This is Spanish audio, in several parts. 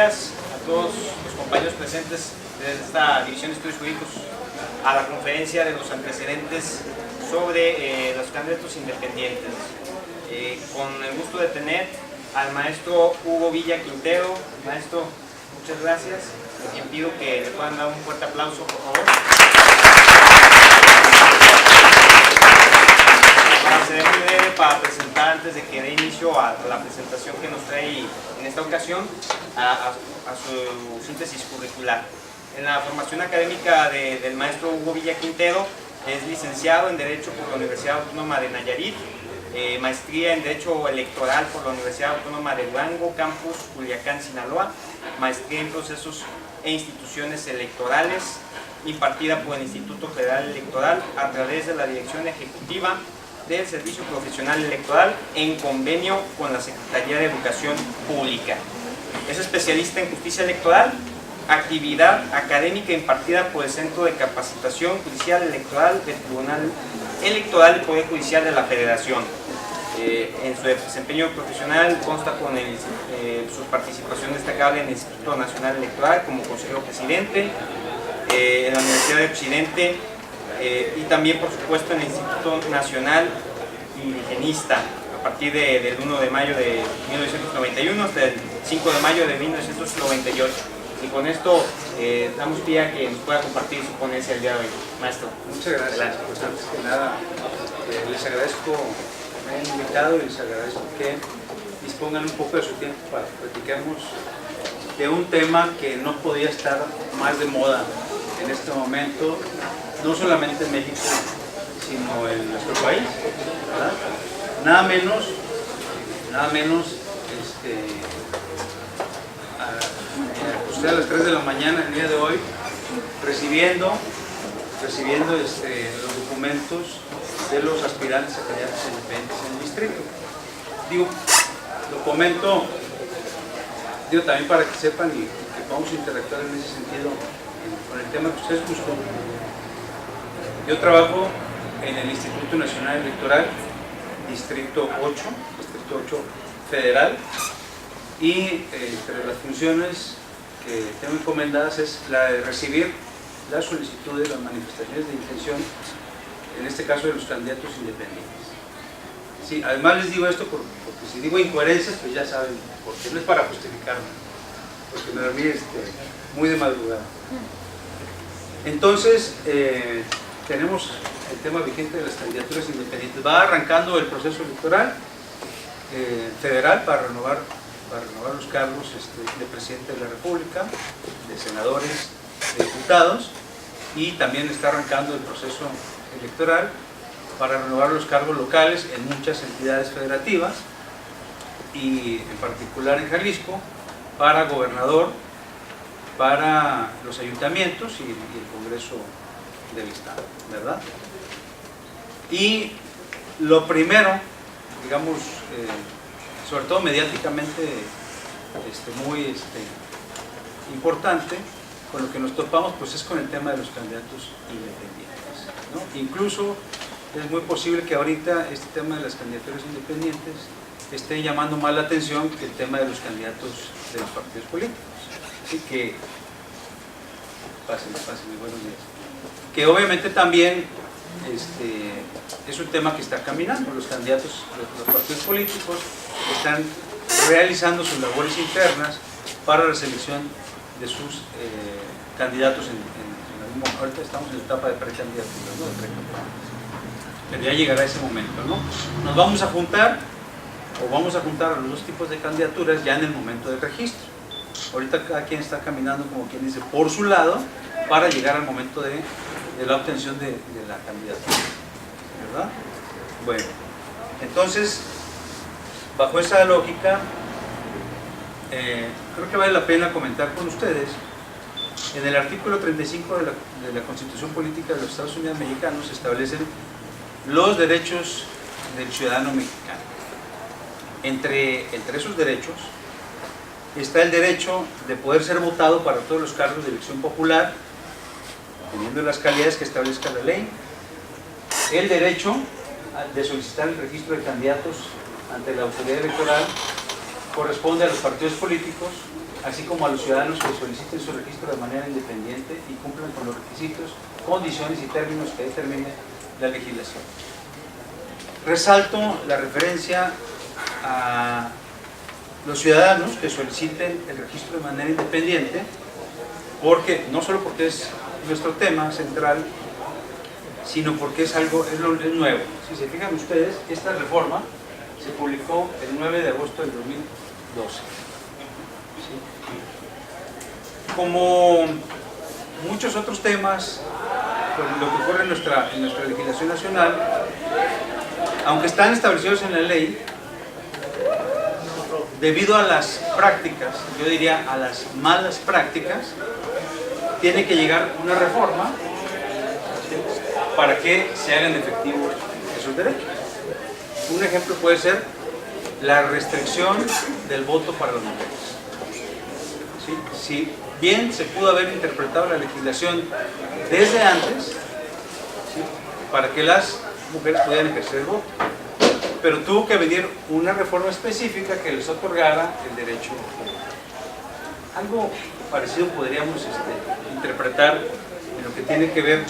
días a todos los compañeros presentes de esta División de Estudios Jurídicos a la conferencia de los antecedentes sobre los candidatos independientes. Con el gusto de tener al maestro Hugo Villa Quintero. Maestro, muchas gracias. Les pido que le puedan dar un fuerte aplauso, por favor. Para ser muy breve, para presentar, antes de que dé inicio a la presentación que nos trae en esta ocasión, a su síntesis curricular. En la formación académica del maestro Hugo Villa Quintero, es licenciado en Derecho por la Universidad Autónoma de Nayarit, maestría en Derecho Electoral por la Universidad Autónoma de Durango, Campus Culiacán, Sinaloa, maestría en Procesos e Instituciones Electorales, impartida por el Instituto Federal Electoral a través de la Dirección Ejecutiva del Servicio Profesional Electoral en convenio con la Secretaría de Educación Pública. Es especialista en justicia electoral, actividad académica impartida por el Centro de Capacitación Judicial Electoral del Tribunal Electoral del Poder Judicial de la Federación. En su desempeño profesional consta con su participación destacable en el Instituto Nacional Electoral como consejero presidente, en la Universidad de Occidente y también, por supuesto, en el Instituto Nacional Indigenista a partir del 1 de mayo de 1991 hasta el 5 de mayo de 1998. Y con esto damos pie a que nos pueda compartir su ponencia el día de hoy. Maestro. Muchas gracias. Pues antes que nada, les agradezco que me hayan invitado y les agradezco que dispongan un poco de su tiempo para platicarnos de un tema que no podía estar más de moda en este momento, no solamente en México, sino en nuestro país, ¿verdad? Nada menos a las 3 de la mañana el día de hoy, recibiendo los documentos de los aspirantes a candidatos independientes en el distrito. Lo comento también para que sepan y que podamos interactuar en ese sentido con el tema que ustedes buscan. Yo trabajo en el Instituto Nacional Electoral, Distrito 8 Federal, y entre las funciones que tengo encomendadas es la de recibir las solicitudes, las manifestaciones de intención, en este caso de los candidatos independientes. Sí, además les digo esto porque si digo incoherencias, pues ya saben, porque no es para justificarme, porque me dormí muy de madrugada. Entonces, tenemos el tema vigente de las candidaturas independientes. Va arrancando el proceso electoral federal para renovar los cargos de presidente de la República, de senadores, de diputados, y también está arrancando el proceso electoral para renovar los cargos locales en muchas entidades federativas y en particular en Jalisco, para gobernador, para los ayuntamientos y el Congreso del Estado, ¿verdad? Y lo primero, digamos, sobre todo mediáticamente muy importante, con lo que nos topamos, pues es con el tema de los candidatos independientes, ¿no? Incluso es muy posible que ahorita este tema de las candidaturas independientes esté llamando más la atención que el tema de los candidatos de los partidos políticos. Así que, pásenme, buenos días. Que obviamente también es un tema que está caminando. Los candidatos, los partidos políticos están realizando sus labores internas para la selección de sus candidatos ahorita estamos en la etapa de precandidatura, ¿no? Pero ya llegará ese momento, ¿no? Nos vamos a juntar a los dos tipos de candidaturas ya en el momento del registro. Ahorita cada quien está caminando, como quien dice, por su lado para llegar al momento de la obtención de la candidatura, ¿verdad? Bueno, entonces, bajo esa lógica, creo que vale la pena comentar con ustedes. En el artículo 35 de la Constitución Política de los Estados Unidos Mexicanos se establecen los derechos del ciudadano mexicano. Entre esos derechos está el derecho de poder ser votado para todos los cargos de elección popular, teniendo las calidades que establezca la ley, el derecho de solicitar el registro de candidatos ante la autoridad electoral corresponde a los partidos políticos así como a los ciudadanos que soliciten su registro de manera independiente y cumplan con los requisitos, condiciones y términos que determine la legislación. Resalto la referencia a los ciudadanos que soliciten el registro de manera independiente, porque no solo porque es nuestro tema central, sino porque es algo es nuevo. Si se fijan ustedes, esta reforma se publicó el 9 de agosto del 2012. ¿Sí? Como muchos otros temas, pues, lo que ocurre en nuestra legislación nacional, aunque están establecidos en la ley, debido a las prácticas, yo diría a las malas prácticas, tiene que llegar una reforma para que se hagan efectivos esos derechos. Un ejemplo puede ser la restricción del voto para las mujeres. ¿Sí? Si bien se pudo haber interpretado la legislación desde antes, ¿sí?, para que las mujeres pudieran ejercer el voto, pero tuvo que venir una reforma específica que les otorgara el derecho. Algo parecido podríamos interpretar en lo que tiene que ver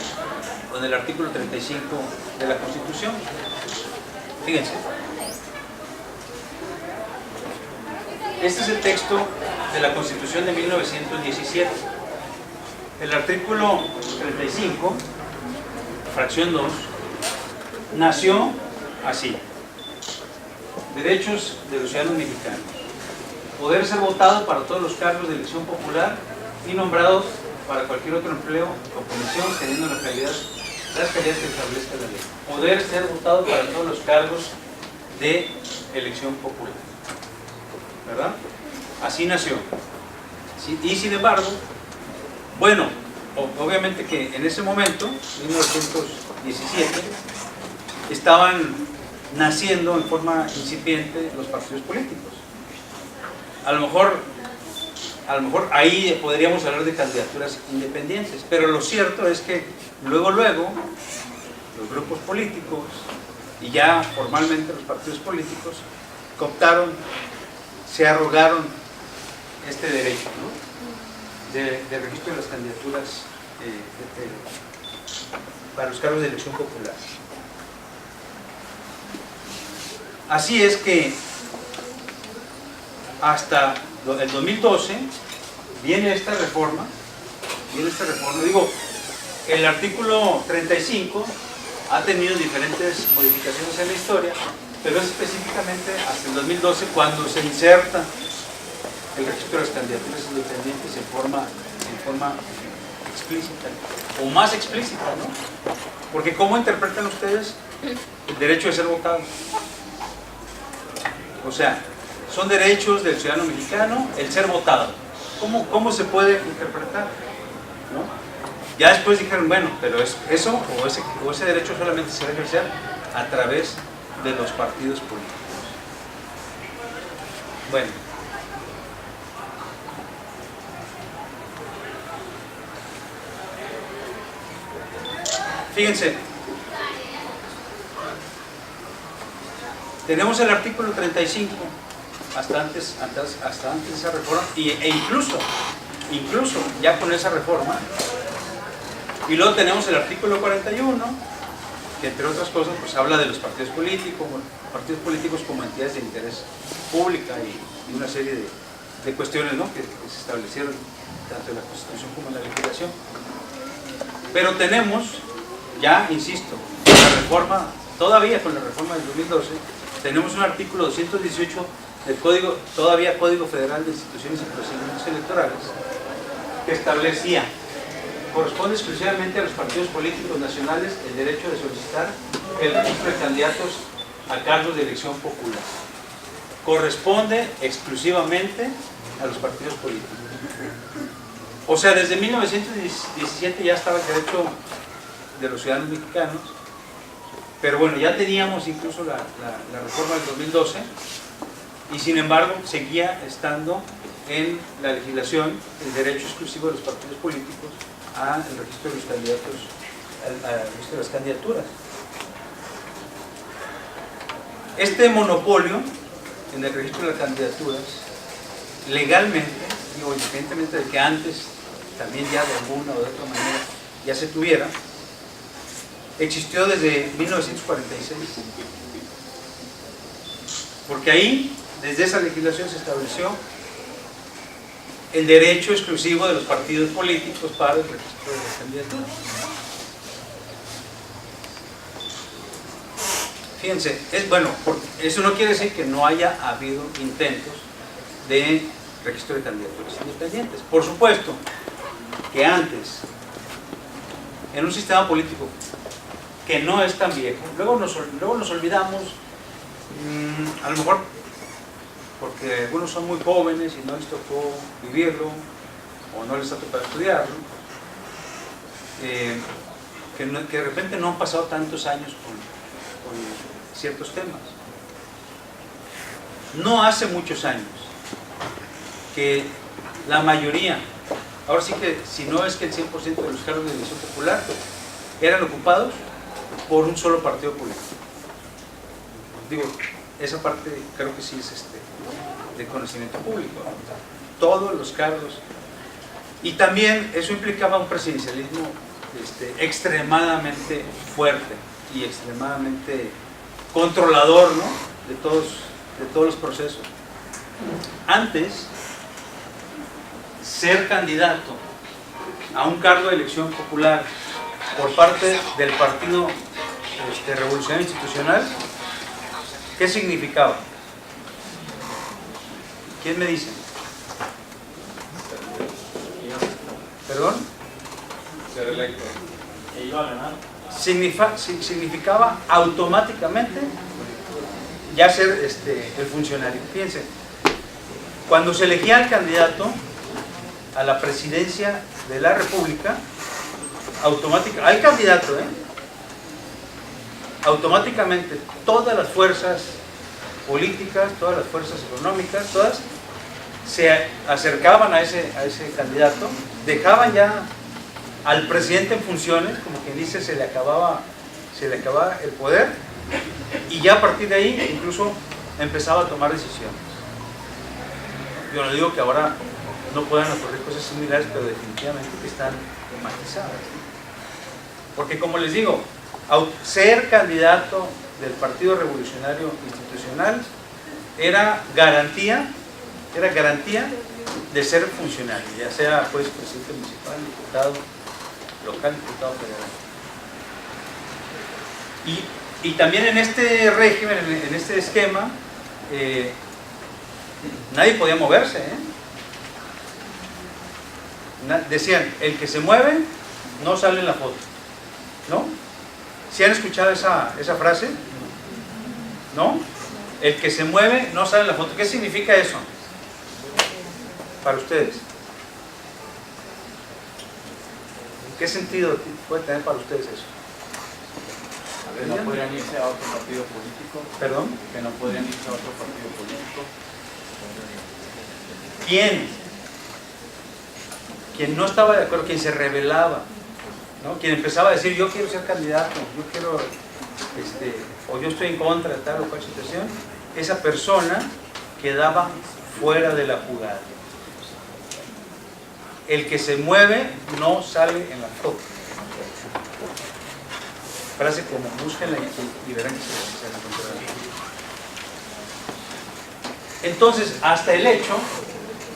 con el artículo 35 de la Constitución. Fíjense, este es el texto de la Constitución de 1917. El artículo 35, fracción 2, nació así: derechos de los ciudadanos mexicanos, poder ser votado para todos los cargos de elección popular y nombrados para cualquier otro empleo o comisión, teniendo las calidades que establezca la ley. Poder ser votado para todos los cargos de elección popular, ¿verdad? Así nació. ¿Sí? Y sin embargo, bueno, obviamente que en ese momento, 1917, estaban naciendo en forma incipiente los partidos políticos. A lo mejor ahí podríamos hablar de candidaturas independientes, pero lo cierto es que luego los grupos políticos y ya formalmente los partidos políticos cooptaron, se arrogaron este derecho, ¿no?, de registro de las candidaturas para los cargos de elección popular. Así es que hasta el 2012 viene esta reforma, digo, el artículo 35 ha tenido diferentes modificaciones en la historia, pero es específicamente hasta el 2012 cuando se inserta el registro de las candidaturas independientes en forma explícita, o más explícita, ¿no? Porque ¿cómo interpretan ustedes el derecho de ser votado? O sea, son derechos del ciudadano mexicano el ser votado. ¿Cómo se puede interpretar? ¿No? Ya después dijeron, bueno, pero eso o ese derecho solamente se debe ejercer a través de los partidos políticos. Bueno. Fíjense, tenemos el artículo 35 hasta antes de esa reforma, e incluso ya con esa reforma, y luego tenemos el artículo 41, que entre otras cosas pues habla de los partidos políticos como entidades de interés pública y una serie de cuestiones, ¿no?, que se establecieron tanto en la Constitución como en la legislación. Pero tenemos, ya insisto, la reforma, todavía con la reforma del 2012, tenemos un artículo 218 del Código Federal de Instituciones y Procedimientos Electorales, que establecía: corresponde exclusivamente a los partidos políticos nacionales el derecho de solicitar el registro de candidatos a cargos de elección popular. Corresponde exclusivamente a los partidos políticos. O sea, desde 1917 ya estaba el derecho de los ciudadanos mexicanos, pero bueno, ya teníamos incluso la reforma del 2012, y sin embargo seguía estando en la legislación el derecho exclusivo de los partidos políticos al registro de los candidatos, al registro de las candidaturas. Este monopolio en el registro de las candidaturas legalmente digo, independientemente de que antes también ya de alguna o de otra manera ya se tuviera, existió desde 1946. Porque ahí, desde esa legislación se estableció el derecho exclusivo de los partidos políticos para el registro de las candidaturas. Fíjense, eso no quiere decir que no haya habido intentos de registro de candidaturas independientes. Por supuesto que antes, en un sistema político que no es tan viejo, luego nos olvidamos, a lo mejor porque algunos son muy jóvenes y no les tocó vivirlo o no les ha tocado estudiarlo, que de repente no han pasado tantos años con ciertos temas. No hace muchos años que la mayoría, ahora sí que si no es que el 100% de los cargos de elección popular eran ocupados por un solo partido político. Digo, esa parte creo que sí es de conocimiento público, ¿no? Todos los cargos. Y también eso implicaba un presidencialismo extremadamente fuerte y extremadamente controlador, ¿no? de todos los procesos. Antes, ser candidato a un cargo de elección popular por parte del Partido Revolucionario Institucional, ¿qué significaba? ¿Quién me dice? ¿Perdón? Ser electo. E iba a ganar. Significaba automáticamente ya ser el funcionario. Fíjense, cuando se elegía al candidato a la presidencia de la República, al candidato, automáticamente todas las fuerzas políticas, todas las fuerzas económicas, todas se acercaban a ese candidato, dejaban ya al presidente en funciones, como quien dice, se le acababa el poder, y ya a partir de ahí incluso empezaba a tomar decisiones. Yo no digo que ahora no puedan ocurrir cosas similares, pero definitivamente que están tematizadas, ¿no? Porque como les digo, ser candidato del Partido Revolucionario Institucional era garantía de ser funcionario, ya sea pues presidente municipal, diputado local, diputado federal. Y también en este régimen, en este esquema, nadie podía moverse, Decían, el que se mueve no sale en la foto, ¿no? ¿Sí han escuchado esa frase? ¿No? El que se mueve no sale en la foto. ¿Qué significa eso para ustedes? ¿Qué sentido puede tener para ustedes eso? Que no podrían irse a otro partido político. ¿Perdón? Que no podrían irse a otro partido político. Quien no estaba de acuerdo, quien se rebelaba, ¿no? Quien empezaba a decir yo quiero ser candidato, yo quiero, o yo estoy en contra de tal o cual situación, esa persona quedaba fuera de la jugada. El que se mueve no sale en la foto. Frase como búsquenla y verán que se la encontrarán. Entonces, hasta el hecho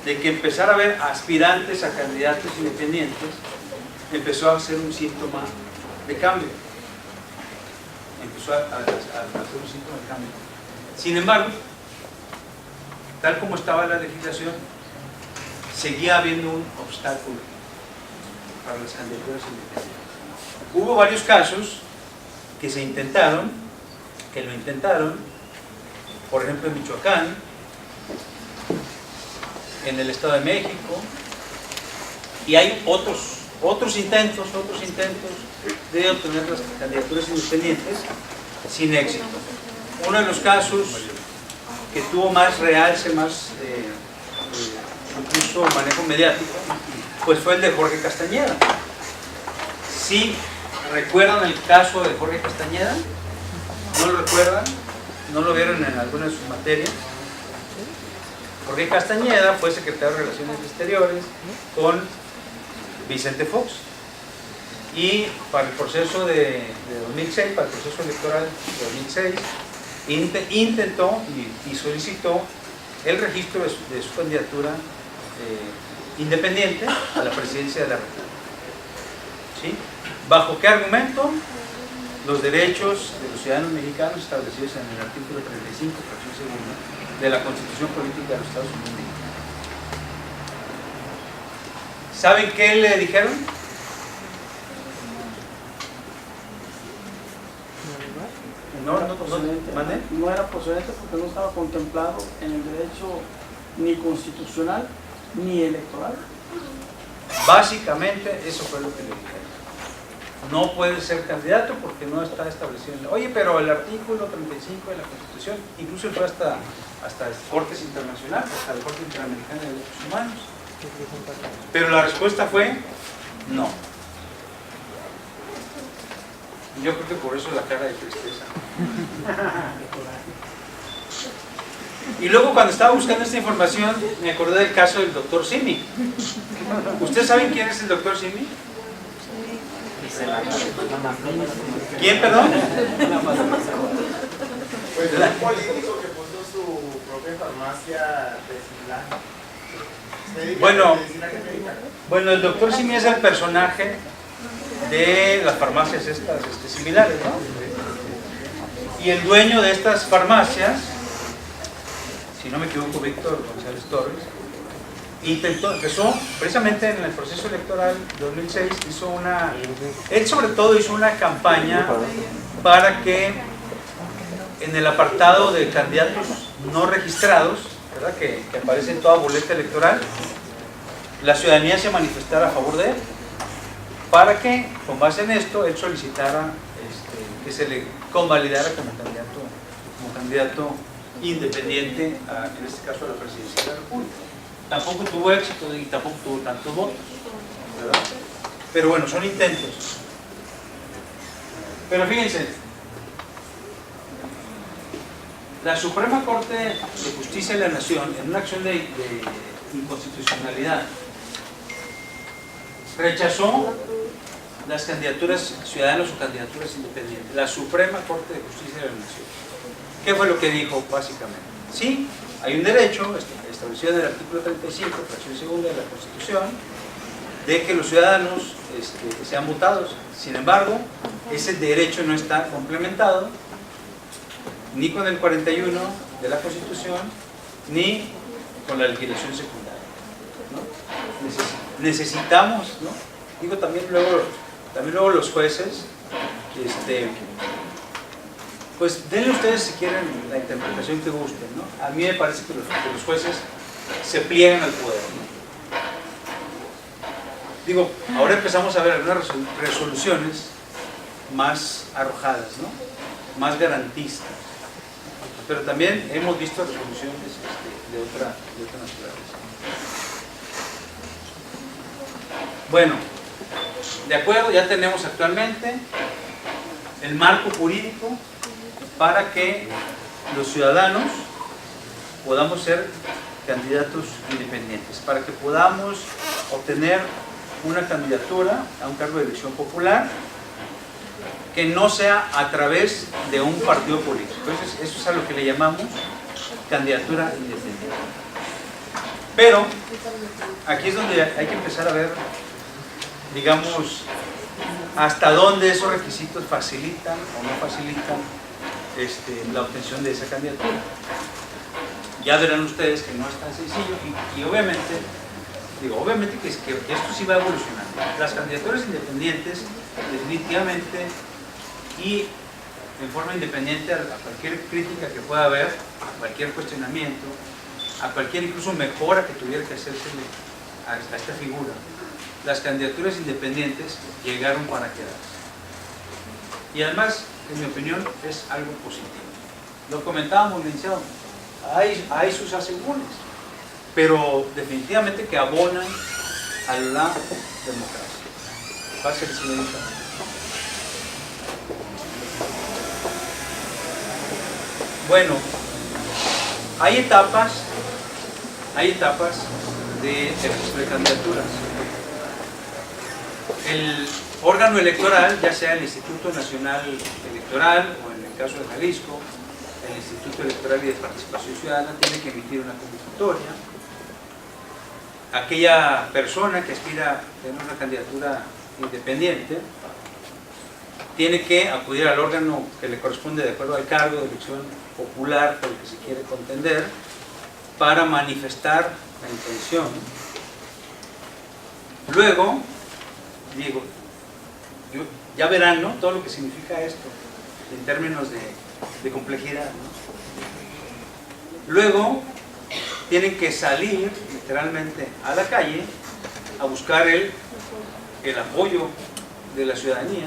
de que empezara a haber aspirantes a candidatos independientes, empezó a ser un síntoma de cambio. Empezó a ser un síntoma de cambio. Sin embargo, tal como estaba la legislación, seguía habiendo un obstáculo para las candidaturas independientes. Hubo varios casos que lo intentaron, por ejemplo en Michoacán, en el Estado de México, y hay otros intentos de obtener las candidaturas independientes sin éxito. Uno de los casos que tuvo más realce, más incluso manejo mediático, pues fue el de Jorge Castañeda. ¿Sí recuerdan el caso de Jorge Castañeda? ¿No lo recuerdan? ¿No lo vieron en alguna de sus materias? Jorge Castañeda fue secretario de Relaciones Exteriores con Vicente Fox. Y para el proceso de 2006, para el proceso electoral de 2006, intentó y solicitó el registro de su candidatura independiente a la presidencia de la República. ¿Sí? ¿Bajo qué argumento? Los derechos de los ciudadanos mexicanos establecidos en el artículo 35, fracción segunda, de la Constitución Política de los Estados Unidos Mexicanos. ¿Saben qué le dijeron? No era procedente porque no estaba contemplado en el derecho ni constitucional ni electoral. Básicamente eso fue lo que le dijeron. No puede ser candidato porque no está establecido en la... Oye, pero el artículo 35 de la Constitución, incluso fue hasta cortes internacionales, hasta la Corte Interamericana de Derechos Humanos. Pero la respuesta fue no. Yo creo que por eso la cara de tristeza. Y luego cuando estaba buscando esta información me acordé del caso del doctor Simi. ¿Ustedes saben quién es el doctor Simi? ¿Quién, perdón? Pues un político que puso su propia farmacia de similar. Bueno, el doctor Simi es el personaje de las farmacias estas similares, ¿no? Y el dueño de estas farmacias, si no me equivoco, Víctor González Torres, empezó precisamente en el proceso electoral 2006, él sobre todo hizo una campaña para que en el apartado de candidatos no registrados, ¿verdad? Que aparece en toda boleta electoral, la ciudadanía se manifestara a favor de él, para que con base en esto él solicitara que se le convalidara como candidato independiente en este caso a la presidencia de la República. Tampoco tuvo éxito y tampoco tuvo tantos votos, ¿verdad? Pero bueno, son intentos. Pero fíjense, la Suprema Corte de Justicia de la Nación, en una acción de inconstitucionalidad, rechazó las candidaturas ciudadanas o candidaturas independientes. La Suprema Corte de Justicia de la Nación. ¿Qué fue lo que dijo básicamente? Sí, hay un derecho establecido en el artículo 35, fracción segunda de la Constitución, de que los ciudadanos sean votados. Sin embargo, ese derecho no está complementado ni con el 41 de la Constitución, ni con la legislación secundaria, ¿no? Necesitamos, ¿no? Digo, también luego los jueces, pues denle ustedes si quieren la interpretación que gusten, ¿no? A mí me parece que los jueces se pliegan al poder, ¿no? Digo, ahora empezamos a ver algunas resoluciones más arrojadas, ¿no? Más garantistas, pero también hemos visto resoluciones de otra naturaleza. Bueno, de acuerdo, ya tenemos actualmente el marco jurídico para que los ciudadanos podamos ser candidatos independientes, para que podamos obtener una candidatura a un cargo de elección popular que no sea a través de un partido político. Entonces, eso es a lo que le llamamos candidatura independiente. Pero aquí es donde hay que empezar a ver, digamos, hasta dónde esos requisitos facilitan o no facilitan la obtención de esa candidatura. Ya verán ustedes que no es tan sencillo y obviamente, que esto sí va evolucionando. Las candidaturas independientes, definitivamente, y en forma independiente a cualquier crítica que pueda haber, a cualquier cuestionamiento, a cualquier incluso mejora que tuviera que hacerse a esta figura, las candidaturas independientes llegaron para quedarse. Y además, en mi opinión, es algo positivo. Lo comentábamos, licenciado, hay sus asegúnes, pero definitivamente que abonan a la democracia. Pásale, señorita. Bueno, hay etapas hay etapas de registro de candidaturas. El órgano electoral, ya sea el Instituto Nacional Electoral o en el caso de Jalisco, el Instituto Electoral y de Participación Ciudadana, tiene que emitir una convocatoria. Aquella persona que aspira a tener una candidatura independiente tiene que acudir al órgano que le corresponde de acuerdo al cargo de elección popular por el que se quiere contender para manifestar la intención. Luego, digo, ya verán, ¿no?, todo lo que significa esto en términos de complejidad, ¿no? Luego tienen que salir literalmente a la calle a buscar el apoyo de la ciudadanía,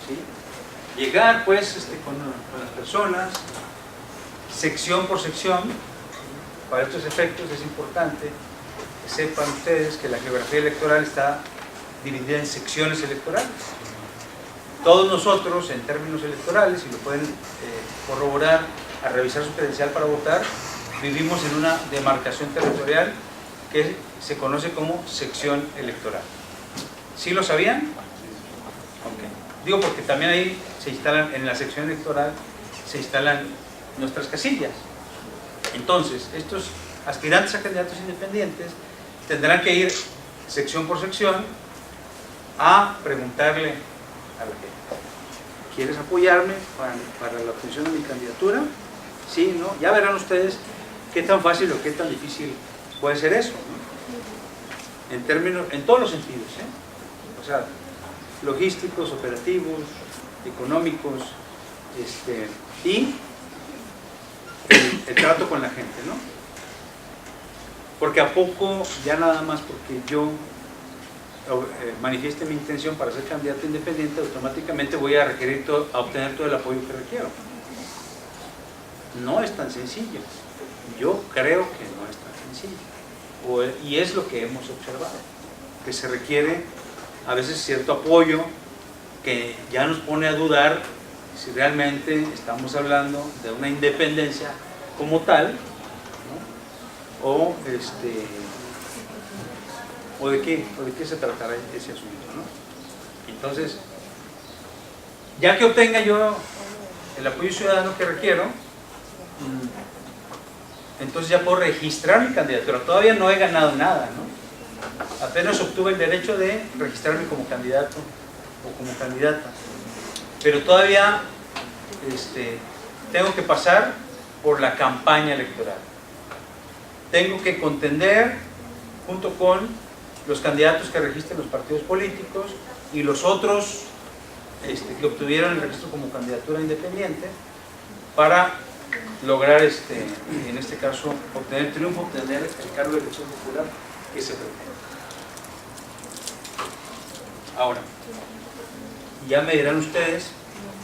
¿sí? Llegar pues con las personas, sección por sección. Para estos efectos es importante que sepan ustedes que la geografía electoral está dividida en secciones electorales. Todos nosotros, en términos electorales, y lo pueden corroborar al revisar su credencial para votar, vivimos en una demarcación territorial que se conoce como sección electoral. ¿Sí lo sabían? Okay. Digo porque también ahí se instalan, en la sección electoral, se instalan nuestras casillas. Entonces, estos aspirantes a candidatos independientes tendrán que ir sección por sección a preguntarle a la gente: ¿quieres apoyarme para la obtención de mi candidatura? Sí, ¿no? Ya verán ustedes qué tan fácil o qué tan difícil puede ser eso, ¿no? En todos los sentidos, ¿eh? O sea, logísticos, operativos, económicos, y el trato con la gente, ¿no? Porque a poco, ya nada más porque yo manifieste mi intención para ser candidato independiente, automáticamente voy a obtener todo el apoyo que requiero. No es tan sencillo. Yo creo que no es tan sencillo. Y es lo que hemos observado, que se requiere a veces cierto apoyo que ya nos pone a dudar si realmente estamos hablando de una independencia como tal, ¿no? o de qué se tratará ese asunto, ¿no? Entonces, ya que obtenga yo el apoyo ciudadano que requiero, entonces ya puedo registrar mi candidatura. Todavía no he ganado nada, ¿no? Apenas obtuve el derecho de registrarme como candidato o como candidata, pero todavía tengo que pasar por la campaña electoral. Tengo que contender junto con los candidatos que registren los partidos políticos y los otros que obtuvieron el registro como candidatura independiente para lograr, en este caso, obtener el triunfo, obtener el cargo de elección popular que se pretende. Ahora, ya me dirán ustedes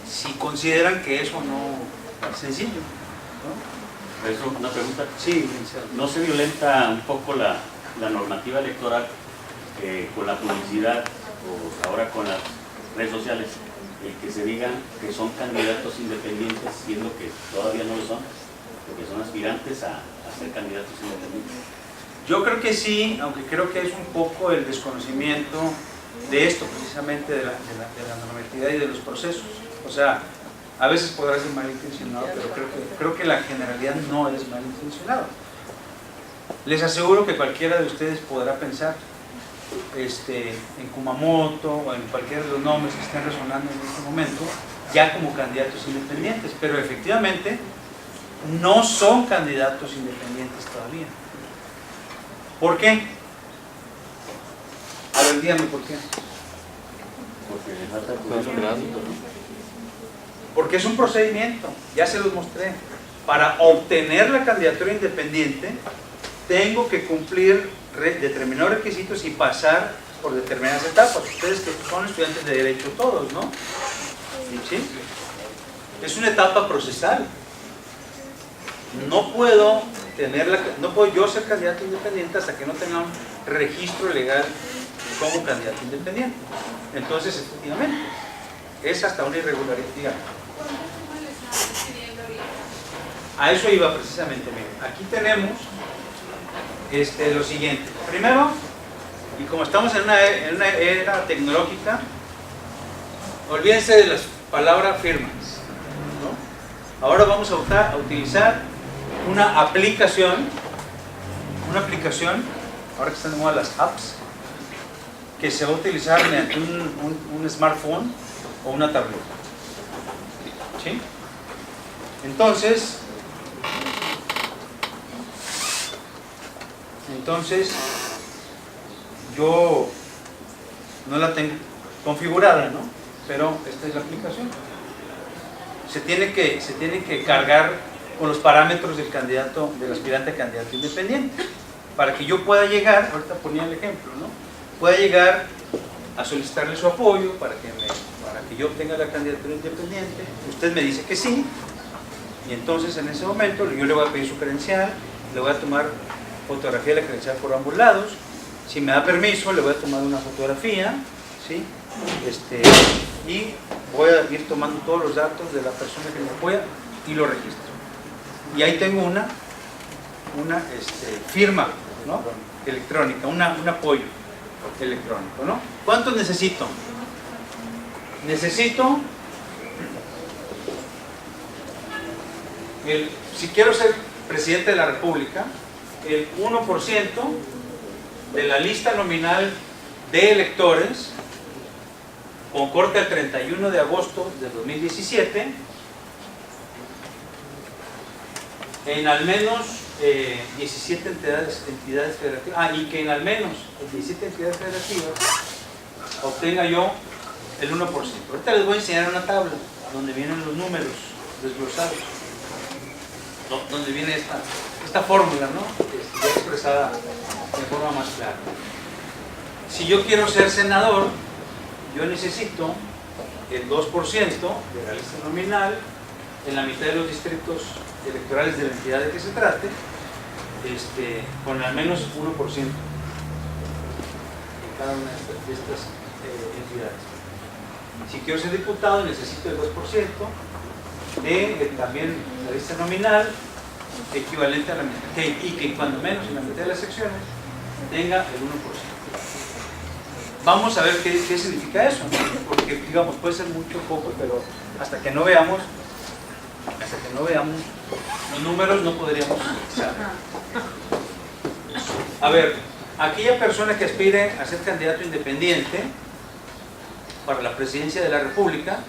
si consideran que eso no es sencillo, ¿no? Eso, una pregunta. Sí, ¿No se violenta un poco la normativa electoral con la publicidad o ahora con las redes sociales, el que se digan que son candidatos independientes siendo que todavía no lo son, porque son aspirantes a ser candidatos independientes? yo creo que sí, aunque creo que es un poco el desconocimiento de esto, precisamente de la normatividad y de los procesos. O sea, a veces podrá ser malintencionado, pero creo que la generalidad no es malintencionado. Les aseguro que cualquiera de ustedes podrá pensar en Kumamoto o en cualquiera de los nombres que estén resonando en este momento, ya como candidatos independientes, pero efectivamente no son candidatos independientes todavía. ¿Por qué? A ver, díganme por qué. Porque le falta el Porque es un procedimiento, ya se los mostré. Para obtener la candidatura independiente, tengo que cumplir determinados requisitos y pasar por determinadas etapas. Ustedes que son estudiantes de Derecho todos, ¿no? ¿Sí? Es una etapa procesal. No puedo yo ser candidato independiente hasta que no tenga un registro legal como candidato independiente. Entonces, efectivamente, es hasta una irregularidad. Dígame. A eso iba precisamente. Miren, aquí tenemos lo siguiente. Primero, y como estamos en una era tecnológica, olvídense de las palabras firmas, ¿no? Ahora vamos a utilizar una aplicación, ahora que están de moda las apps, que se va a utilizar mediante un smartphone o una tableta. ¿Sí? Entonces, yo no la tengo configurada, ¿no? Pero esta es la aplicación. Se tiene que cargar con los parámetros del candidato, del aspirante a candidato independiente, para que yo pueda llegar, ahorita ponía el ejemplo, ¿no? Pueda llegar a solicitarle su apoyo para que yo obtenga la candidatura independiente. Usted me dice que sí, y entonces en ese momento yo le voy a pedir su credencial, le voy a tomar fotografía de la credencial por ambos lados. Si me da permiso, le voy a tomar una fotografía, ¿sí? Y voy a ir tomando todos los datos de la persona que me apoya y lo registro. Y ahí tengo una firma, ¿no? Electrónica, un apoyo electrónico, ¿no? ¿Cuántos necesito? Necesito, si quiero ser presidente de la República, el 1% de la lista nominal de electores con corte el 31 de agosto de 2017 en al menos 17 entidades federativas, y que en al menos 17 entidades federativas obtenga yo el 1%. Ahorita les voy a enseñar una tabla donde vienen los números desglosados, donde viene esta fórmula, ¿no? Ya expresada de forma más clara. Si yo quiero ser senador, yo necesito el 2% de la lista nominal en la mitad de los distritos electorales de la entidad de que se trate, con al menos 1% en cada una de estas entidades. Si quiero ser diputado, necesito el 2% de también la lista nominal equivalente a la mitad, y que cuando menos en la mitad de las secciones tenga el 1%. Vamos a ver qué significa eso, ¿no? Porque digamos, puede ser mucho o poco, pero hasta que no veamos los números no podríamos saber. A ver, aquella persona que aspire a ser candidato independiente para la presidencia de la República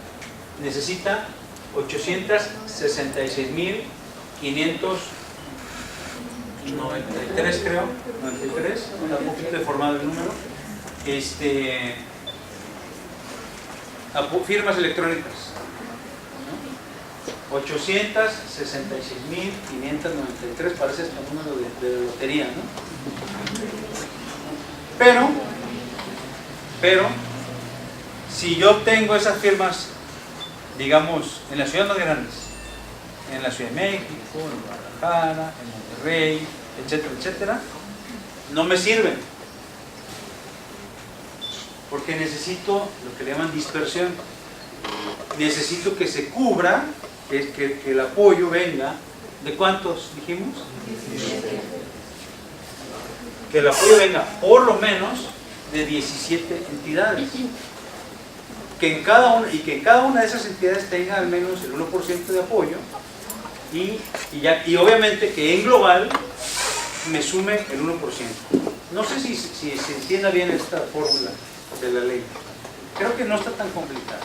necesita 866.593, creo, 93, está un poquito deformado el número, firmas electrónicas, ¿no? 866.593, parece este número de lotería, ¿no? Pero si yo obtengo esas firmas, digamos, en las ciudades más grandes, en la Ciudad de México, en Guadalajara, en Monterrey, etcétera, etcétera, no me sirven, porque necesito lo que le llaman dispersión. Necesito que se cubra, que el apoyo venga, ¿de cuántos dijimos? Que el apoyo venga por lo menos de 17 entidades. Que en cada una de esas entidades tenga al menos el 1% de apoyo y obviamente que en global me sume el 1%. No sé si se entienda bien esta fórmula de la ley. Creo que no está tan complicada,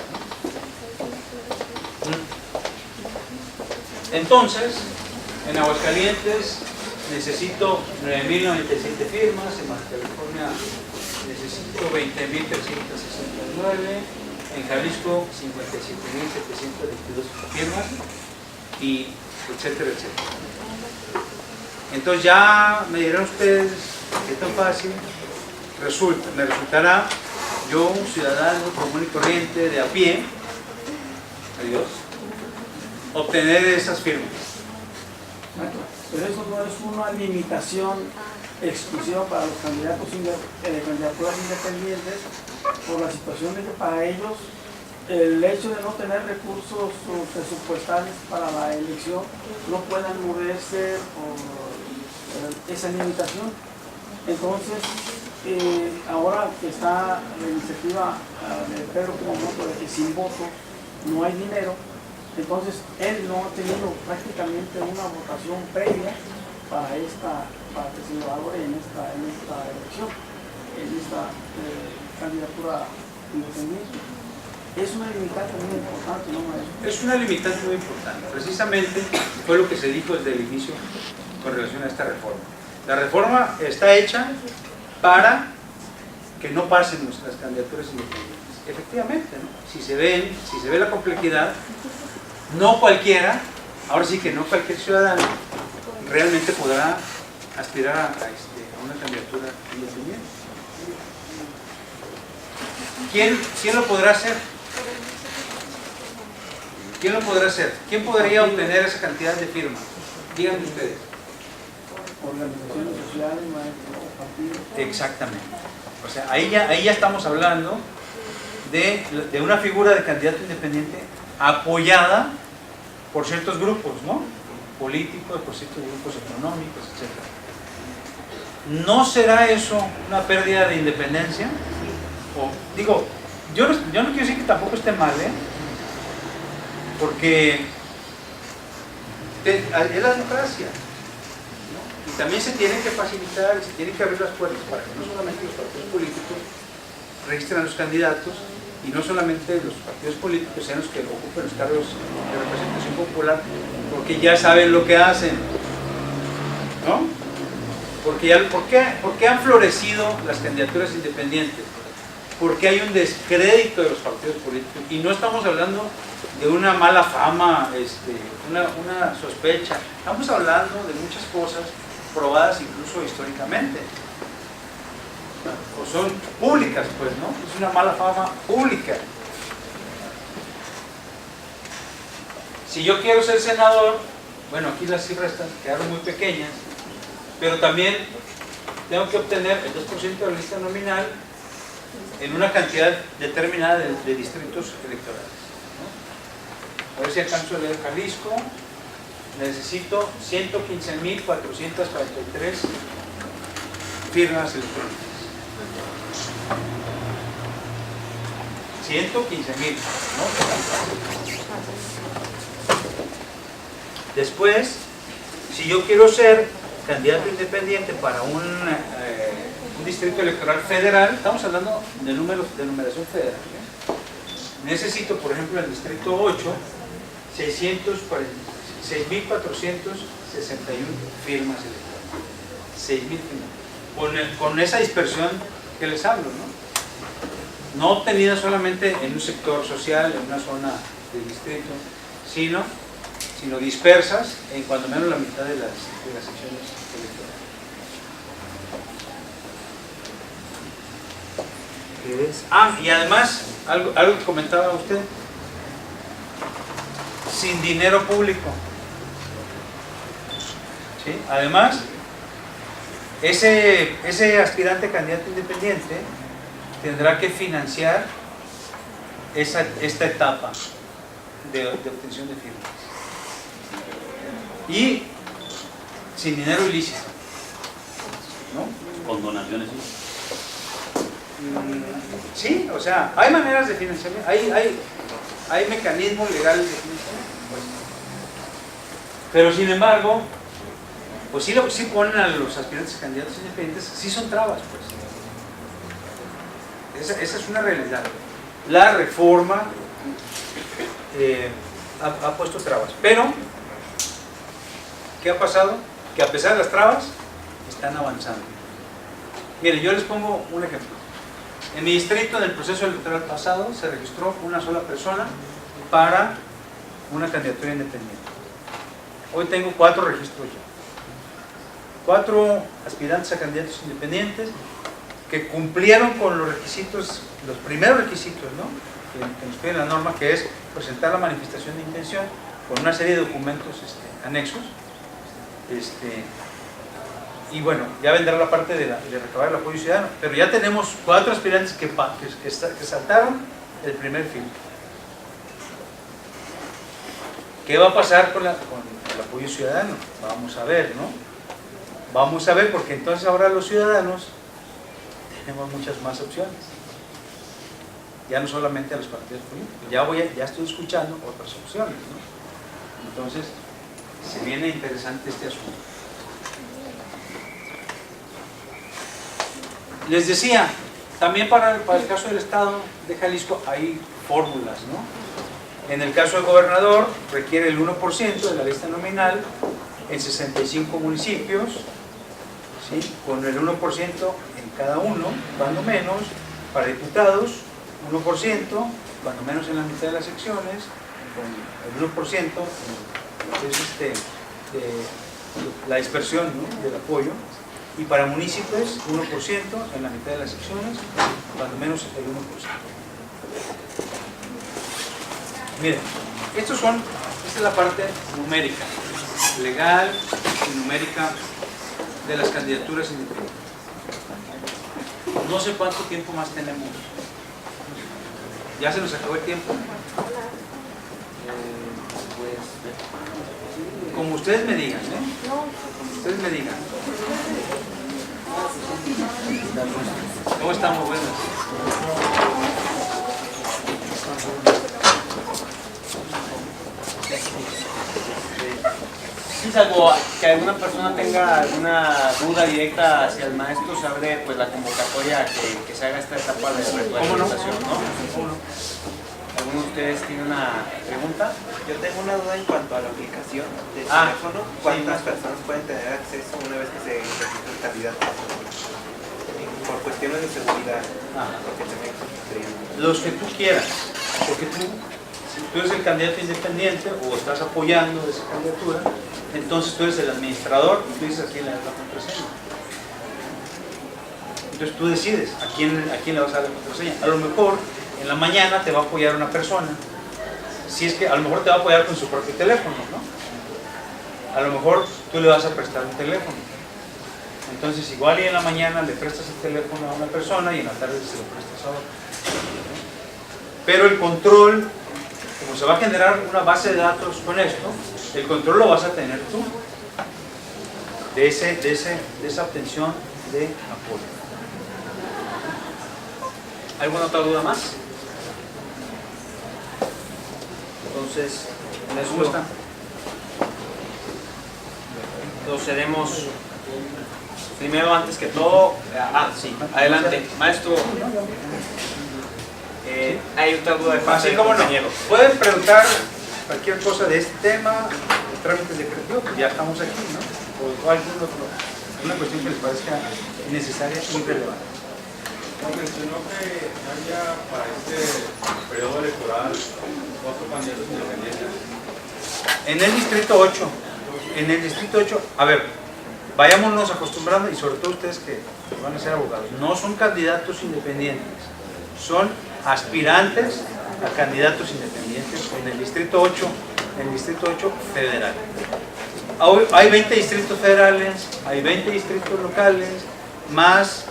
¿no? Entonces, en Aguascalientes necesito 9.097 firmas, en Baja California necesito 20.369, en Jalisco 57.722 firmas, y etcétera, etcétera. Entonces ya me dirán ustedes qué tan fácil me resultará yo, un ciudadano común y corriente de a pie, adiós, obtener esas firmas. Pero eso no es una limitación exclusiva para los candidatos candidaturas independientes, por la situación de que para ellos el hecho de no tener recursos presupuestales para la elección no puedan moverse por esa limitación. Entonces, ahora que está la iniciativa de Pedro Kumamoto de que sin voto no hay dinero, entonces él no ha tenido prácticamente una votación previa para que se valore en esta elección, en esta candidatura independiente. Es una limitante muy importante, ¿no, maestro? Es una limitante muy importante. Precisamente fue lo que se dijo desde el inicio con relación a esta reforma. La reforma está hecha para que no pasen las candidaturas independientes. Efectivamente, ¿no? Si se ve la complejidad, no cualquiera, ahora sí que no cualquier ciudadano realmente podrá aspirar a una candidatura independiente. ¿Quién lo podrá hacer? ¿Quién lo podrá hacer? ¿Quién podría obtener esa cantidad de firmas? Díganme ustedes. Organizaciones sociales, maestro, partidos. Exactamente. O sea, ahí ya estamos hablando de una figura de candidato independiente apoyada por ciertos grupos, ¿no? Políticos, por ciertos grupos económicos, etc. ¿No será eso una pérdida de independencia? Digo, yo no quiero decir que tampoco esté mal, porque es la democracia, ¿no? Y también se tienen que facilitar, se tienen que abrir las puertas para que no solamente los partidos políticos registren a los candidatos y no solamente los partidos políticos sean los que ocupen los cargos de representación popular, porque ya saben lo que hacen, ¿no? ¿Por qué han florecido las candidaturas independientes? Porque hay un descrédito de los partidos políticos, y no estamos hablando de una mala fama, una sospecha, estamos hablando de muchas cosas probadas incluso históricamente, o son públicas, pues, ¿no? Es una mala fama pública. Si yo quiero ser senador, bueno, aquí las cifras quedaron muy pequeñas, pero también tengo que obtener el 2% de la lista nominal en una cantidad determinada de distritos electorales, ¿no? A ver si alcanzo a leer Jalisco. Necesito 115.443 firmas electrónicas. 115.000, ¿no? Después, si yo quiero ser candidato independiente para un distrito electoral federal, estamos hablando de numeración federal, necesito, por ejemplo, en el distrito 8, 6.461 firmas electorales. 6.000 firmas. Con esa dispersión que les hablo, ¿no? No obtenida solamente en un sector social, en una zona del distrito, sino dispersas en cuando menos la mitad de las secciones electorales. Y además, algo que comentaba usted, sin dinero público. ¿Sí? Además, ese aspirante candidato independiente tendrá que financiar esta etapa de obtención de firmas. Y sin dinero ilícito, ¿no? Con donaciones. Sí, o sea, hay maneras de financiamiento, hay mecanismos legales de financiamiento, pues. Pero sin embargo, pues sí ponen a los aspirantes a candidatos independientes, sí son trabas, pues. Esa es una realidad. La reforma ha puesto trabas, pero ¿qué ha pasado? Que a pesar de las trabas, están avanzando. Miren, yo les pongo un ejemplo. En mi distrito, en el proceso electoral pasado, se registró una sola persona para una candidatura independiente. Hoy tengo 4 registros ya. 4 aspirantes a candidatos independientes que cumplieron con los requisitos, los primeros requisitos, ¿no? que nos pide la norma, que es presentar la manifestación de intención con una serie de documentos anexos. Y bueno, ya vendrá la parte de recabar el apoyo ciudadano, pero ya tenemos 4 aspirantes que saltaron el primer filtro. ¿Qué va a pasar con el apoyo ciudadano? Vamos a ver, ¿no? Vamos a ver, porque entonces ahora los ciudadanos tenemos muchas más opciones. Ya no solamente a los partidos políticos, ya estoy escuchando otras opciones, ¿no? Entonces, se viene interesante este asunto. Les decía, también para el caso del Estado de Jalisco hay fórmulas, ¿no? En el caso del gobernador requiere el 1% de la lista nominal en 65 municipios, ¿sí? Con el 1% en cada uno, cuando menos. Para diputados, 1%, cuando menos en la mitad de las secciones, con el 1%, que es la dispersión, ¿no?, del apoyo. Y para municipios, 1% en la mitad de las secciones, cuando menos el 1%. Miren, esta es la parte numérica, legal y numérica de las candidaturas independientes. No sé cuánto tiempo más tenemos. ¿Ya se nos acabó el tiempo? Como ustedes me digan, ¿eh? Como ustedes me digan. ¿Cómo estamos? Buenas. Sí, salvo que alguna persona tenga alguna duda directa hacia el maestro, se abre pues la convocatoria que se haga esta etapa de retroalimentación, ¿no? ¿Alguno de ustedes tiene una pregunta? Yo tengo una duda en cuanto a la aplicación del teléfono. ¿Cuántas personas pueden tener acceso una vez que se registra el candidato? Por cuestiones de seguridad. Porque también Los que tú quieras, porque si tú eres el candidato independiente o estás apoyando esa candidatura, entonces tú eres el administrador y tú dices a quién le das la contraseña. Entonces tú decides a quién le vas a dar la contraseña. A lo mejor en la mañana te va a apoyar una persona, si es que a lo mejor te va a apoyar con su propio teléfono, ¿no? A lo mejor tú le vas a prestar un teléfono. Entonces igual y en la mañana le prestas el teléfono a una persona y en la tarde se lo prestas a otra. Pero el control, como se va a generar una base de datos con esto, el control lo vas a tener tú de esa obtención de apoyo. ¿Alguna otra duda más? Entonces, en ¿Les eso gusta? procedemos. Primero, antes que todo, sí, adelante, maestro. Hay otra duda de parte del compañero. Pueden preguntar cualquier cosa de este tema, de trámites de crédito, pues ya estamos aquí, ¿no? O alguna cuestión que les parezca innecesaria y relevante. Mencionó que haya para este periodo electoral 4 candidatos independientes. En el distrito 8, a ver, vayámonos acostumbrando, y sobre todo ustedes que van a ser abogados, no son candidatos independientes, son aspirantes a candidatos independientes en el distrito 8, federal. Hay 20 distritos federales, hay 20 distritos locales, más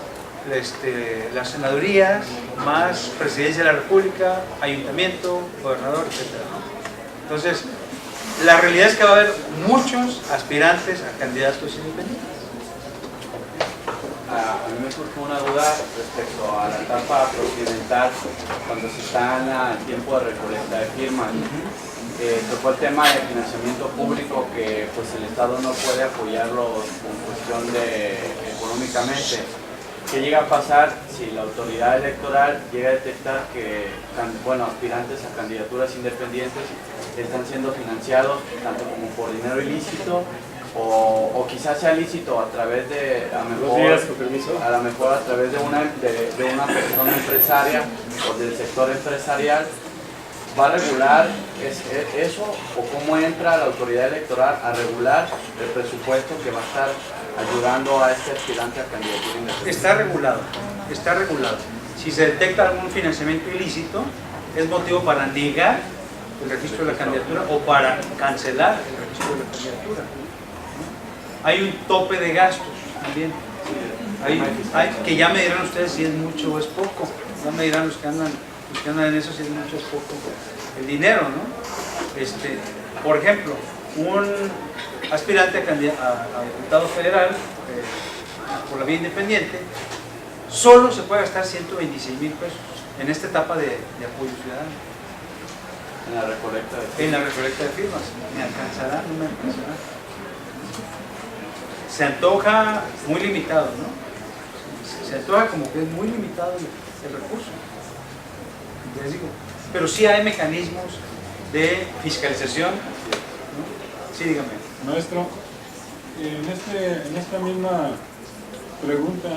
las senadurías, más presidencia de la república, ayuntamiento, gobernador, etc. Entonces, la realidad es que va a haber muchos aspirantes a candidatos independientes. A mí me surge una duda respecto a la etapa procedimental cuando se está en tiempo de recolecta de firmas. Tocó el tema de financiamiento público, que pues el Estado no puede apoyarlo en cuestión de económicamente. ¿Qué llega a pasar si la autoridad electoral llega a detectar que aspirantes a candidaturas independientes están siendo financiados tanto como por dinero ilícito o quizás sea lícito a través de, a lo mejor a través de una persona empresaria o del sector empresarial? ¿Va a regular eso o cómo entra la autoridad electoral a regular el presupuesto que va a estar ayudando a este aspirante a candidatura independiente? Está regulado. Si se detecta algún financiamiento ilícito, es motivo para negar el registro de la candidatura o para cancelar el registro de la candidatura. Hay un tope de gastos también. Que ya me dirán ustedes si es mucho o es poco. Ya me dirán los que andan en eso si es mucho o es poco el dinero, ¿no? Por ejemplo, un aspirante a diputado federal por la vía independiente, solo se puede gastar 126,000 pesos en esta etapa de apoyo ciudadano. En la recolecta de firmas. En la recolecta de firmas. ¿Me alcanzará? No me alcanzará. Se antoja muy limitado, ¿no? Se antoja como que es muy limitado el recurso. Les digo. Pero sí hay mecanismos de fiscalización, ¿no? Sí, dígame. Maestro, en esta misma pregunta,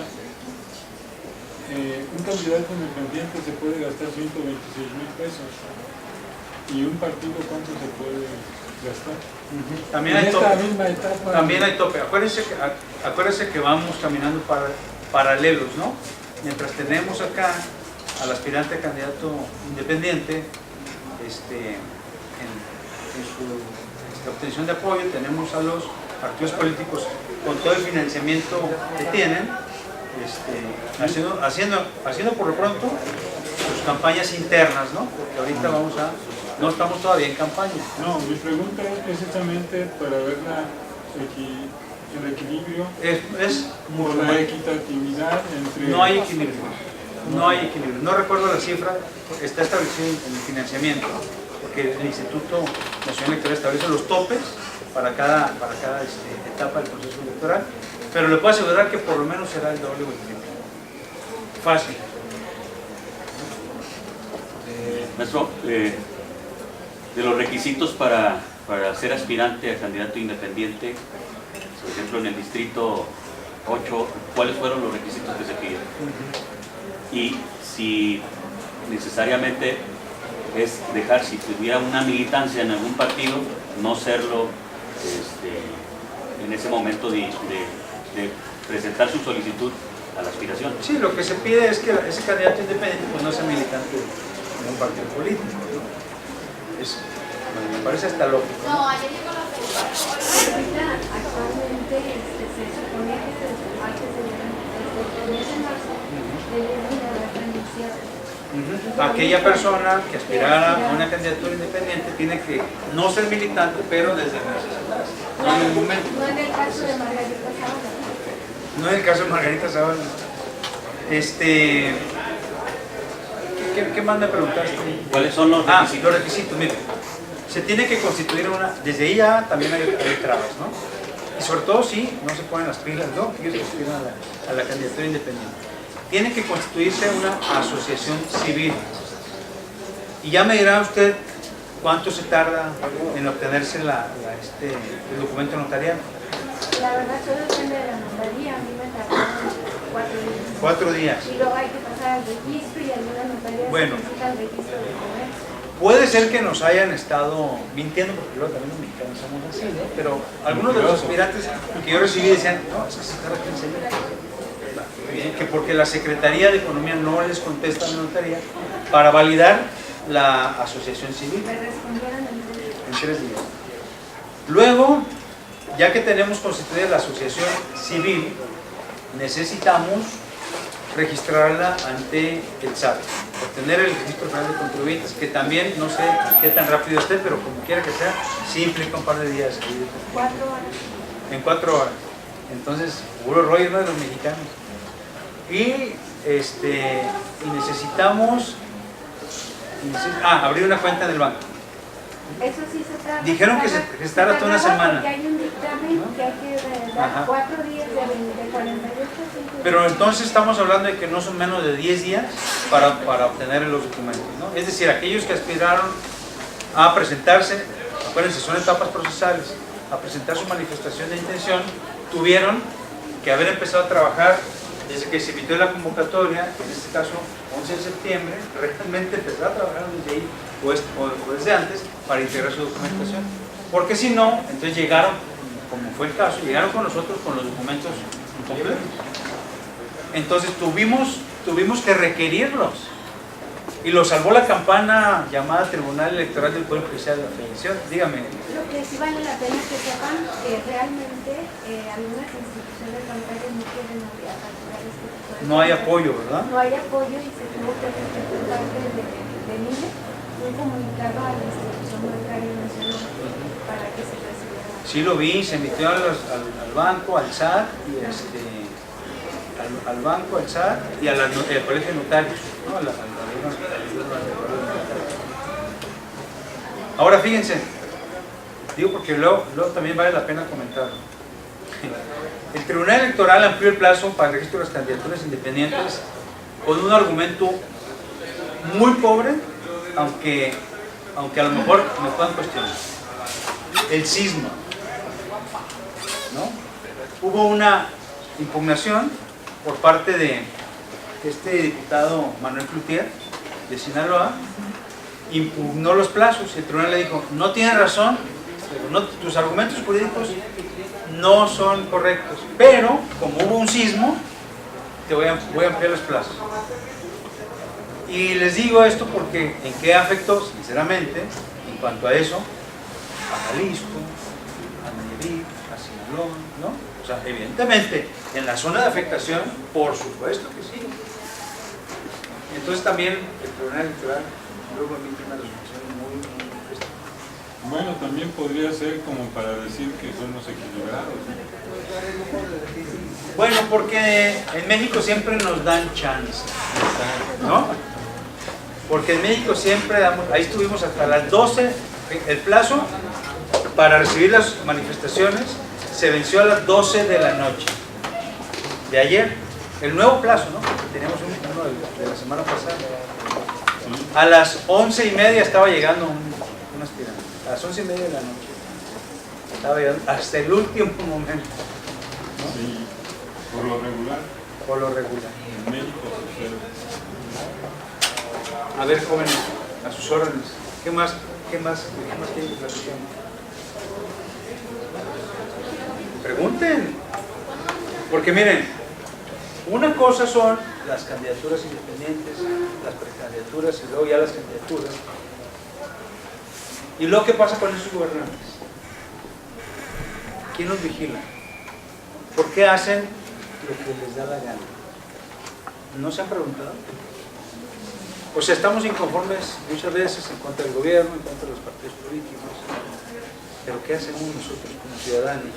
un candidato independiente se puede gastar 126,000 pesos y un partido ¿cuánto se puede gastar? También en hay esta tope. misma etapa. También hay tope. Acuérdense que vamos caminando paralelos, ¿no? Mientras tenemos acá al aspirante a candidato independiente, en su obtención de apoyo, tenemos a los partidos políticos con todo el financiamiento que tienen, haciendo por lo pronto sus campañas internas, ¿no? Porque ahorita no estamos todavía en campaña. No, mi pregunta es precisamente para ver el equilibrio Es por la equitatividad entre... No hay equilibrio. No hay equilibrio. No recuerdo la cifra, está establecido en el financiamiento, porque el Instituto Nacional Electoral establece los topes para cada etapa del proceso electoral, pero le puedo asegurar que por lo menos será el doble o el triple. Fácil. Maestro, de los requisitos para ser aspirante a candidato independiente, por ejemplo en el distrito 8, ¿cuáles fueron los requisitos que se pidieron? Y si necesariamente es dejar, si tuviera una militancia en algún partido, no serlo en ese momento de presentar su solicitud a la aspiración. Sí, lo que se pide es que ese candidato independiente pues, no sea militante de un partido político, ¿no? Me parece hasta lógico. No, ayer llegó la pregunta. Actualmente se supone que desde el martes de marzo elimina la renuncia. Aquella persona que aspirara a una candidatura independiente tiene que no ser militante, pero desde meses atrás, no en el momento. No en el caso de Margarita Zavala. No en el caso de Margarita Zavala. ¿Qué más me preguntaste? ¿Cuáles son los requisitos? Los requisitos, mire. Se tiene que constituir desde ahí ya también hay trabas, ¿no? Y sobre todo si no se ponen las pilas, ¿no? Ellos que aspiran a la candidatura independiente. Tiene que constituirse una asociación civil. Y ya me dirá usted cuánto se tarda en obtenerse el documento notarial. La verdad, todo depende de la notaría. A mí me tardaron 4 días. 4 días. Y luego hay que pasar al registro y algunas notarías necesitan el registro de comercio. Puede ser que nos hayan estado mintiendo, porque luego también los mexicanos somos así, ¿no? Pero algunos de los aspirantes que yo recibí decían, no, es que se tarda 15 días. Que porque la Secretaría de Economía no les contesta a la notaría para validar la asociación civil. Me respondieron en 3 días. Luego, ya que tenemos constituida la asociación civil, necesitamos registrarla ante el SAT, obtener el registro federal de contribuyentes, que también no sé qué tan rápido esté, pero como quiera que sea, sí implica un par de días. 4 horas. En 4 horas. Entonces, puro rollo, ¿no?, de los mexicanos. Y necesitamos abrir una cuenta en el banco. Eso sí se trata. Dijeron que se tarda toda una semana. Porque hay un dictamen que hay que dar 4 días de 48 a 5 días. Pero entonces estamos hablando de que no son menos de 10 días para obtener los documentos, ¿no? Es decir, aquellos que aspiraron a presentarse, acuérdense, son etapas procesales, a presentar su manifestación de intención, tuvieron que haber empezado a trabajar desde que se emitió la convocatoria, en este caso 11 de septiembre, realmente empezar a trabajar desde ahí o desde antes para integrar su documentación. Porque si no, entonces llegaron, como fue el caso, llegaron con nosotros con los documentos incompletos. Entonces tuvimos que requerirlos. Y lo salvó la campana llamada Tribunal Electoral del Poder Judicial de la Federación. Dígame. Lo que sí vale la pena que sepan que realmente algunas instituciones bancarias no quieren aperturar este tipo de... No hay apoyo, ¿verdad? No hay apoyo y se tuvo que hacer por parte de NIE un comunicado a la institución bancaria nacional para que se reciba Sí lo vi, se emitió al banco, al SAT y al banco, al SAT y al colegio de notarios, ¿no? Ahora fíjense, digo porque luego también vale la pena comentarlo. El Tribunal Electoral amplió el plazo para el registro de las candidaturas independientes con un argumento muy pobre, aunque a lo mejor me puedan cuestionar. El sismo, ¿no? Hubo una impugnación por parte de este diputado Manuel Cloutier de Sinaloa, impugnó los plazos y el tribunal le dijo, no tienes razón, tus argumentos jurídicos no son correctos, pero como hubo un sismo, te voy a ampliar los plazos. Y les digo esto porque en qué afectó, sinceramente, en cuanto a eso, a Jalisco, a Nayarit, a Sinaloa, ¿no? O sea, evidentemente, en la zona de afectación, por supuesto que sí. Entonces también el Tribunal Electoral luego emite una resolución muy fuerte. Bueno, también podría ser como para decir que somos equilibrados. Bueno, porque en México siempre nos dan chance, ¿no? Porque en México siempre damos, ahí estuvimos hasta las 12, el plazo para recibir las manifestaciones se venció a las 12 de la noche de ayer, el nuevo plazo, ¿no? Teníamos uno de la semana pasada. A las 11:30 estaba llegando un aspirante, a las 11:30 de la noche estaba llegando hasta el último momento, ¿no? Sí, por lo regular. Por lo regular. En México sucede. A ver, jóvenes, a sus órdenes. ¿Qué más quieren que platiquemos? Pregunten. Porque miren, una cosa son las candidaturas independientes, las precandidaturas y luego ya las candidaturas. ¿Y luego qué pasa con esos gobernantes? ¿Quién los vigila? ¿Por qué hacen lo que les da la gana? ¿No se han preguntado? O sea, estamos inconformes muchas veces en contra del gobierno, en contra de los partidos políticos, pero ¿qué hacemos nosotros como ciudadanos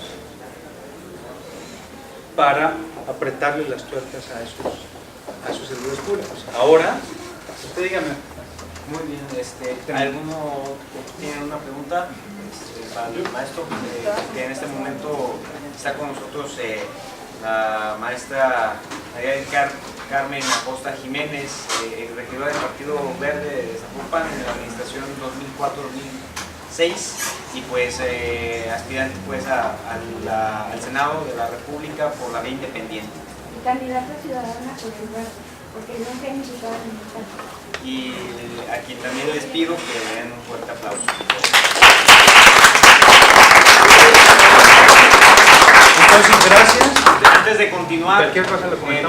para apretarle las tuercas a esos servidores públicos? Ahora, usted dígame. Muy bien, ¿alguno tiene una pregunta para el maestro? Que en este momento está con nosotros la maestra María Carmen Acosta Jiménez, regidora del Partido Verde de Zapopan en la administración 2004-2006 y pues aspirante pues al Senado de la República por la vía independiente. Candidata ciudadana por el Verde, porque nunca he invitado a militar. Y a quien también les pido que le den un fuerte aplauso. Entonces, gracias. Antes de continuar, me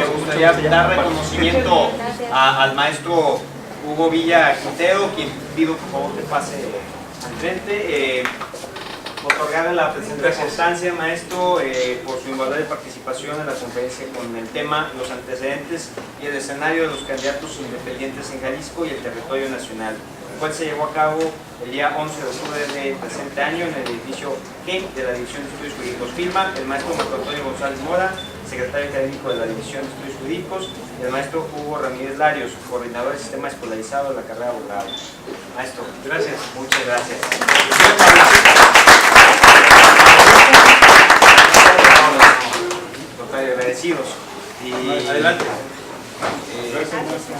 gustaría dar reconocimiento al maestro Hugo Villa Quintero, quien pido por favor que pase al frente. Otorgarle la presente constancia, maestro, por su invaluable participación en la conferencia con el tema Los antecedentes y el escenario de los candidatos independientes en Jalisco y el territorio nacional, el cual se llevó a cabo el día 11 de octubre del presente año en el edificio GEM de la División de Estudios Jurídicos. Firma el maestro Marco Antonio González Mora, secretario académico de la División de Estudios Jurídicos, y el maestro Hugo Ramírez Larios, coordinador del sistema escolarizado de la carrera de abogado. Maestro, gracias, muchas gracias. Totalmente agradecidos. Y adelante. Gracias, maestro.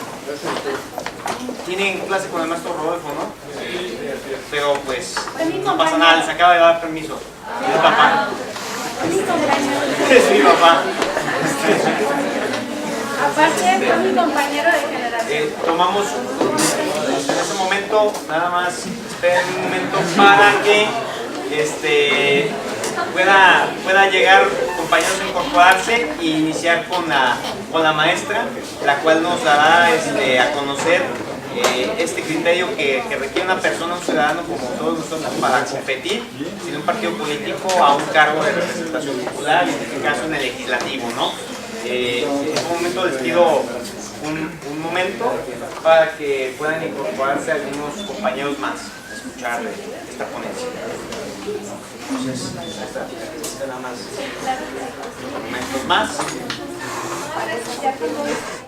Tienen clase con el maestro Rodolfo, ¿no? Sí. Pero pues no pasa nada, les acaba de dar permiso. Es mi papá. Es mi papá. Aparte fue mi compañero de generación. Tomamos en ese momento, nada más esperen un momento para que pueda llegar compañeros a incorporarse e iniciar con la maestra, la cual nos dará a conocer este criterio que requiere una persona, un ciudadano como todos nosotros para competir sin un partido político a un cargo de representación popular, y en este caso en el legislativo, ¿no? En este momento les pido un momento para que puedan incorporarse algunos compañeros más a escuchar esta ponencia. Entonces, necesita nada más momentos más. Parece ya que no es